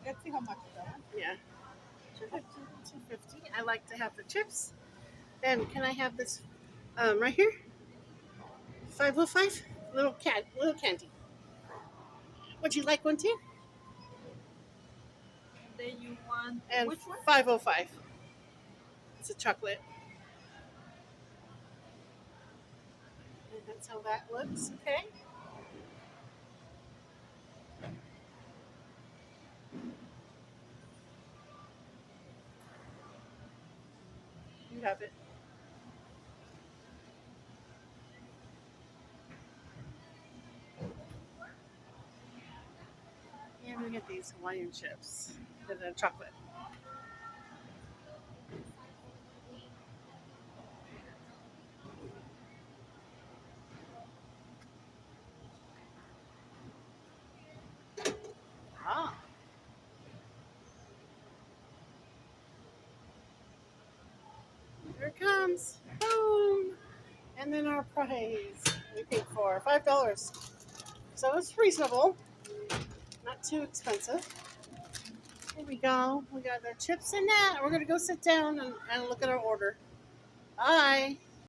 Let's see how much is that one. Yeah. 250. 250. I like to have the chips. And can I have this right here? 505. Little candy. Would you like one too? And then you want And which one? 505. It's a chocolate. And that's how that looks. Okay. You have it. And we get these Hawaiian chips. And then chocolate. Ah. There it comes. Boom. And then our prize we paid for $5. So it's reasonable. Not too expensive. Here we go. We got our chips in that. We're gonna go sit down and look at our order. Bye.